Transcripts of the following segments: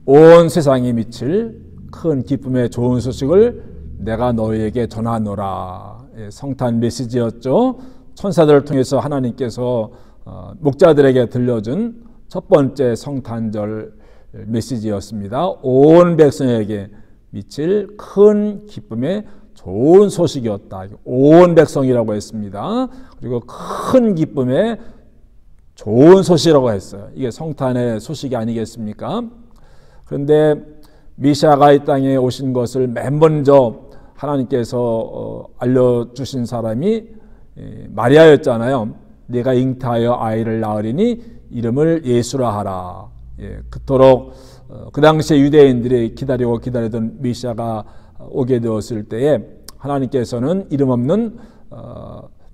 온 세상이 미칠 큰 기쁨의 좋은 소식을 내가 너희에게 전하노라. 성탄 메시지였죠. 천사들을 통해서 하나님께서 목자들에게 들려준 첫 번째 성탄절 메시지였습니다. 온 백성에게 미칠 큰 기쁨의 좋은 소식이었다. 온 백성이라고 했습니다. 그리고 큰 기쁨의 좋은 소식이라고 했어요. 이게 성탄의 소식이 아니겠습니까? 그런데 메시아가 이 땅에 오신 것을 맨 먼저 하나님께서 알려주신 사람이 마리아였잖아요. 내가 잉태하여 아이를 낳으리니 이름을 예수라 하라. 그토록 그 당시에 유대인들이 기다리던 메시아가 오게 되었을 때에 하나님께서는 이름 없는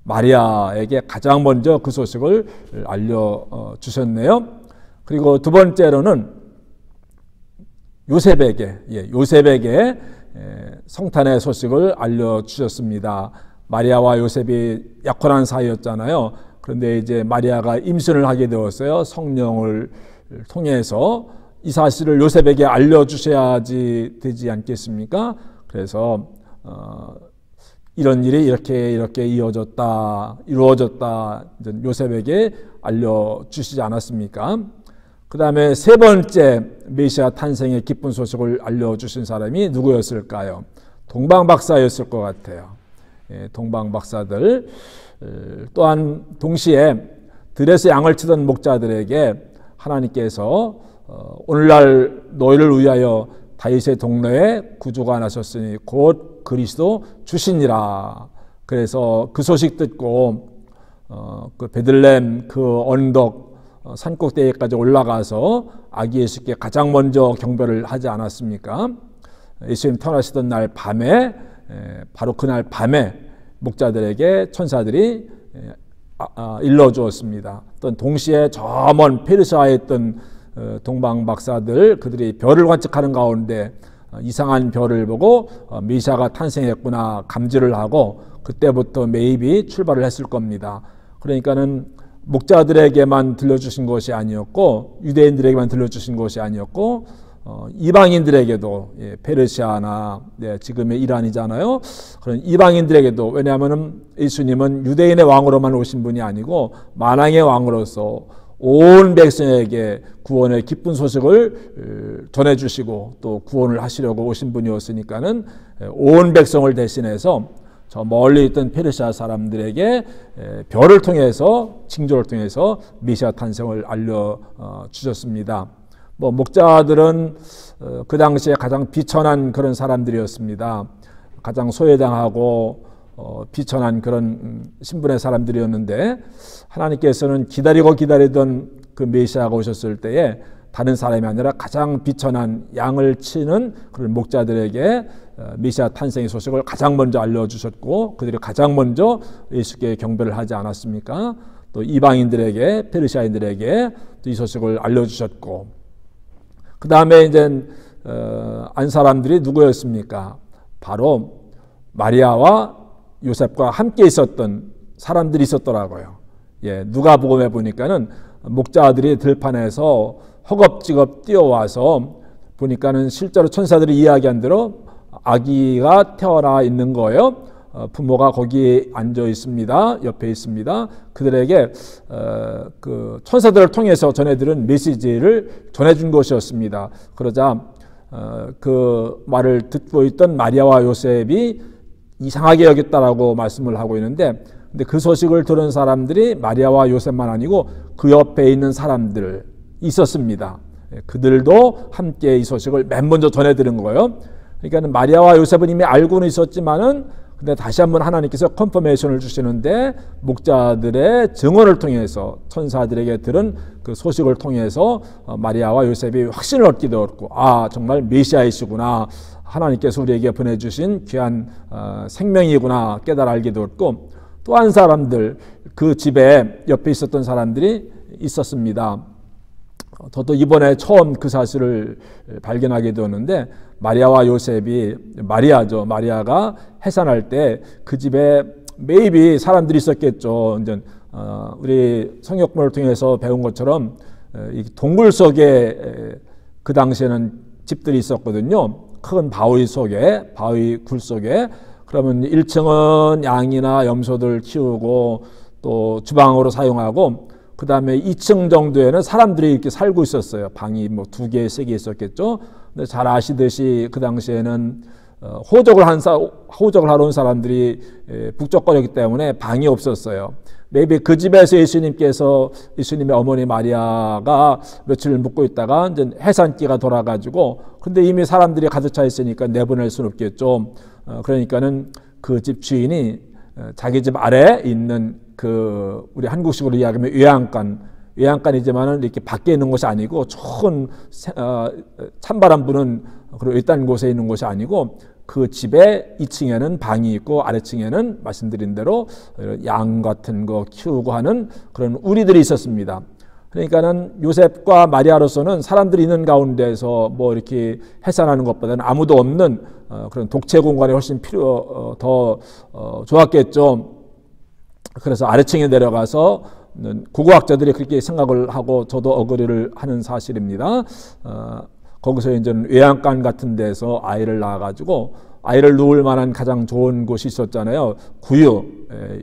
마리아에게 가장 먼저 그 소식을 알려주셨네요. 그리고 두 번째로는 요셉에게 성탄의 소식을 알려주셨습니다. 마리아와 요셉이 약혼한 사이였잖아요. 그런데 이제 마리아가 임신을 하게 되었어요. 성령을 통해서 이 사실을 요셉에게 알려주셔야지 되지 않겠습니까? 그래서 이런 일이 이렇게 이루어졌다 요셉에게 알려주시지 않았습니까? 그 다음에 세 번째 메시아 탄생의 기쁜 소식을 알려주신 사람이 누구였을까요? 동방박사였을 것 같아요. 동방박사들. 또한 동시에 들에서 양을 치던 목자들에게 하나님께서 오늘날 너희를 위하여 다윗의 동네에 구주가 나셨으니 곧 그리스도 주시니라. 그래서 그 소식 듣고 그 베들레헴 그 언덕 산꼭대기까지 올라가서 아기 예수께 가장 먼저 경배를 하지 않았습니까? 예수님 태어나시던 날 밤에 바로 그날 밤에 목자들에게 천사들이 일러주었습니다. 또 동시에 저 먼 페르시아에 있던 동방 박사들 그들이 별을 관측하는 가운데 이상한 별을 보고 메시아가 탄생했구나 감지를 하고 그때부터 매입이 출발을 했을 겁니다. 그러니까는 목자들에게만 들려주신 것이 아니었고 유대인들에게만 들려주신 것이 아니었고 이방인들에게도 페르시아나 지금의 이란이잖아요. 그런 이방인들에게도 왜냐하면 예수님은 유대인의 왕으로만 오신 분이 아니고 만왕의 왕으로서 온 백성에게 구원의 기쁜 소식을 전해주시고 또 구원을 하시려고 오신 분이었으니까는 온 백성을 대신해서 저 멀리 있던 페르시아 사람들에게 별을 통해서 징조를 통해서 메시아 탄생을 알려주셨습니다. 목자들은 그 당시에 가장 비천한 그런 사람들이었습니다. 가장 소외당하고 비천한 그런 신분의 사람들이었는데 하나님께서는 기다리던 그 메시아가 오셨을 때에 다른 사람이 아니라 가장 비천한 양을 치는 그런 목자들에게 메시아 탄생의 소식을 가장 먼저 알려주셨고 그들이 가장 먼저 예수께 경배를 하지 않았습니까? 또 이방인들에게 페르시아인들에게 또 이 소식을 알려주셨고 그 다음에 이제 안 사람들이 누구였습니까? 바로 마리아와 요셉과 함께 있었던 사람들이 있었더라고요. 누가복음에 보니까는 목자들이 들판에서 허겁지겁 뛰어와서 보니까는 실제로 천사들이 이야기한 대로 아기가 태어나 있는 거예요. 부모가 거기에 앉아 있습니다. 옆에 있습니다. 그들에게 그 천사들을 통해서 전해들은 메시지를 전해준 것이었습니다. 그러자 그 말을 듣고 있던 마리아와 요셉이 이상하게 여겼다라고 말씀을 하고 있는데 근데 그 소식을 들은 사람들이 마리아와 요셉만 아니고 그 옆에 있는 사람들 있었습니다. 그들도 함께 이 소식을 맨 먼저 전해드린 거예요. 그러니까 마리아와 요셉은 이미 알고는 있었지만은 근데 다시 한번 하나님께서 컨퍼메이션을 주시는데 목자들의 증언을 통해서 천사들에게 들은 그 소식을 통해서 마리아와 요셉이 확신을 얻게 되었고 정말 메시아이시구나 하나님께서 우리에게 보내주신 귀한 생명이구나 깨달아 알게 되었고 또 한 사람들 그 집에 옆에 있었던 사람들이 있었습니다. 저도 이번에 처음 그 사실을 발견하게 되었는데 마리아와 요셉이 마리아가 해산할 때 그 집에 매입이 사람들이 있었겠죠. 이제 우리 성역문을 통해서 배운 것처럼 이 동굴 속에 그 당시에는 집들이 있었거든요. 큰 바위 속에, 바위 굴 속에. 그러면 1층은 양이나 염소들 키우고 또 주방으로 사용하고, 그 다음에 2층 정도에는 사람들이 이렇게 살고 있었어요. 방이 뭐 2개, 3개 있었겠죠. 근데 잘 아시듯이 그 당시에는 호적을 하러 온 사람들이 북적거렸기 때문에 방이 없었어요. maybe 그 집에서 예수님의 어머니 마리아가 며칠 묵고 있다가 이제 해산기가 돌아가지고, 근데 이미 사람들이 가득 차 있으니까 내보낼 수는 없겠죠. 그러니까는 그 집 주인이 자기 집 아래에 있는 그 우리 한국식으로 이야기하면 외양간이지만은 이렇게 밖에 있는 곳이 아니고 좋은 찬바람 부는 그리고 일단 곳에 있는 곳이 아니고, 그 집에 2층에는 방이 있고 아래층에는 말씀드린 대로 양 같은 거 키우고 하는 그런 우리들이 있었습니다. 그러니까는 요셉과 마리아로서는 사람들이 있는 가운데서 뭐 이렇게 해산하는 것보다는 아무도 없는 그런 독채 공간이 훨씬 더 좋았겠죠. 그래서 아래층에 내려가서 고고학자들이 그렇게 생각을 하고 저도 어그리를 하는 사실입니다. 거기서 이제 외양간 같은 데서 아이를 낳아가지고 아이를 누울 만한 가장 좋은 곳이 있었잖아요. 구유,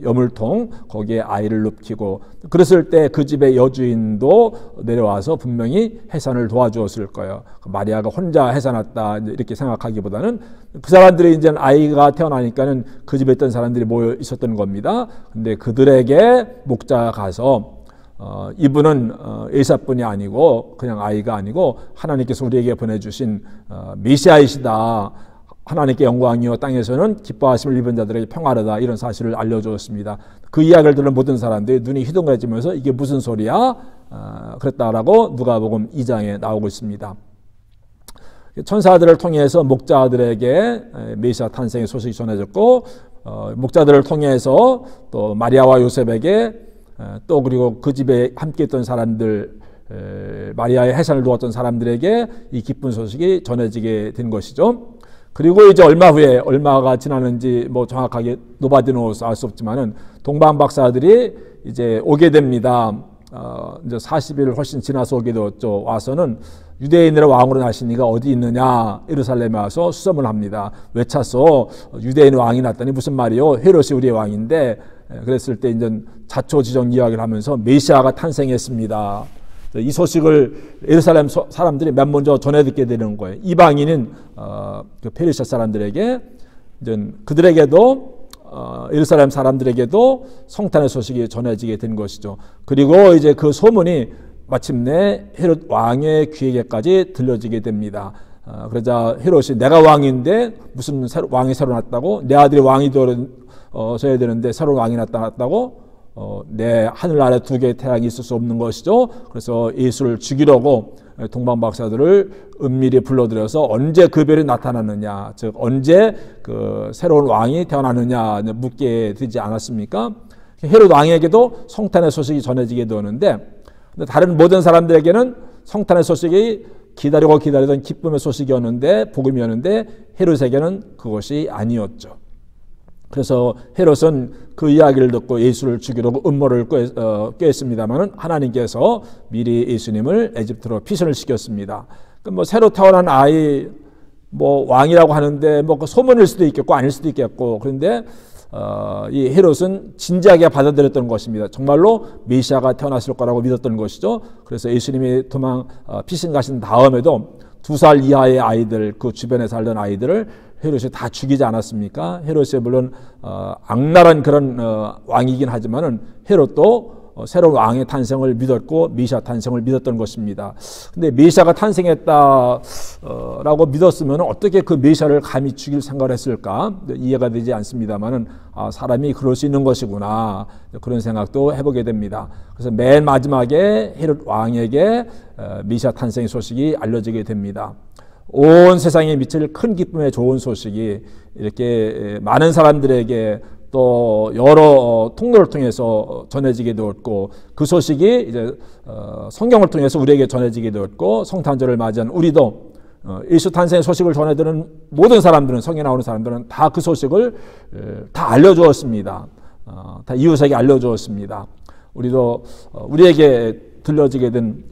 여물통, 거기에 아이를 눕히고, 그랬을 때 그 집의 여주인도 내려와서 분명히 해산을 도와주었을 거예요. 마리아가 혼자 해산했다 이렇게 생각하기보다는 그 사람들이 이제 아이가 태어나니까는 그 집에 있던 사람들이 모여 있었던 겁니다. 근데 그들에게 목자가 가서 이분은 엘사뿐이 아니고 그냥 아이가 아니고 하나님께서 우리에게 보내주신 메시아이시다. 하나님께 영광이요 땅에서는 기뻐하심을 입은 자들에게 평화로다, 이런 사실을 알려주었습니다. 그 이야기를 들은 모든 사람들이 눈이 휘둥그레지면서 이게 무슨 소리야? 그랬다라고 누가복음 2장에 나오고 있습니다. 천사들을 통해서 목자들에게 메시아 탄생의 소식이 전해졌고, 목자들을 통해서 또 마리아와 요셉에게 또 그리고 그 집에 함께 있던 사람들, 마리아의 해산을 도왔던 사람들에게 이 기쁜 소식이 전해지게 된 것이죠. 그리고 이제 얼마가 지나는지 뭐 정확하게 노바디노스 알 수 없지만은 동방 박사들이 이제 오게 됩니다. 이제 40일 훨씬 지나서 오게 되었죠. 와서는 유대인들의 왕으로 나신 이가 어디 있느냐, 예루살렘에 와서 수험을 합니다. 왜 찼어? 유대인의 왕이 났다니 무슨 말이요? 헤롯이 우리의 왕인데, 그랬을 때 이제 자초지정 이야기를 하면서 메시아가 탄생했습니다. 이 소식을 예루살렘 사람들이 맨 먼저 전해 듣게 되는 거예요. 이방인인 그 페르시아 사람들에게, 이제 그들에게도 예루살렘 사람들에게도 성탄의 소식이 전해지게 된 것이죠. 그리고 이제 그 소문이 마침내 헤롯 왕의 귀에게까지 들려지게 됩니다. 그러자 헤롯이 내가 왕인데 무슨 왕이 새로 났다고? 내 아들이 왕이 되어야 되는데 새로운 왕이 나타났다고? 내 하늘 아래 2개의 태양이 있을 수 없는 것이죠. 그래서 예수를 죽이려고 동방 박사들을 은밀히 불러들여서 언제 그 별이 나타나느냐, 즉 언제 그 새로운 왕이 태어나느냐 묻게 되지 않았습니까? 헤롯 왕에게도 성탄의 소식이 전해지게 되었는데, 다른 모든 사람들에게는 성탄의 소식이 기다리던 기쁨의 소식이었는데, 복음이었는데, 헤롯에게는 그것이 아니었죠. 그래서 헤롯은 그 이야기를 듣고 예수를 죽이려고 음모를 꾀했습니다만 하나님께서 미리 예수님을 에집트로 피신을 시켰습니다. 뭐 새로 태어난 아이 뭐 왕이라고 하는데 뭐 그 소문일 수도 있겠고 아닐 수도 있겠고, 그런데 이 헤롯은 진지하게 받아들였던 것입니다. 정말로 메시아가 태어났을 거라고 믿었던 것이죠. 그래서 예수님이 피신 가신 다음에도 2살 이하의 아이들, 그 주변에 살던 아이들을 헤롯이 다 죽이지 않았습니까? 헤롯이 물론 악랄한 그런 왕이긴 하지만은 헤롯도 새로운 왕의 탄생을 믿었고 메시아 탄생을 믿었던 것입니다. 근데 메시아가 탄생했다라고 믿었으면 어떻게 그 메시아를 감히 죽일 생각을 했을까? 이해가 되지 않습니다만은 사람이 그럴 수 있는 것이구나, 그런 생각도 해보게 됩니다. 그래서 맨 마지막에 헤롯 왕에게 메시아 탄생의 소식이 알려지게 됩니다. 온 세상에 미칠 큰 기쁨의 좋은 소식이 이렇게 많은 사람들에게 또 여러 통로를 통해서 전해지게 되었고, 그 소식이 이제 성경을 통해서 우리에게 전해지게 되었고, 성탄절을 맞이한 우리도 예수 탄생의 소식을 전해드는 모든 사람들은, 성경에 나오는 사람들은 다 그 소식을 다 알려주었습니다. 다 이웃에게 알려주었습니다. 우리도 우리에게 들려지게 된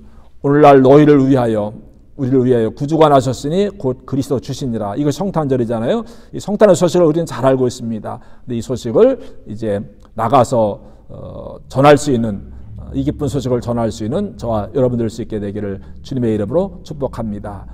오늘날 너희를 위하여 우리를 위하여 구주가 나셨으니 곧 그리스도 주시니라. 이거 성탄절이잖아요. 이 성탄의 소식을 우리는 잘 알고 있습니다. 근데 이 소식을 이제 나가서 전할 수 있는, 이 기쁜 소식을 전할 수 있는 저와 여러분들 수 있게 되기를 주님의 이름으로 축복합니다.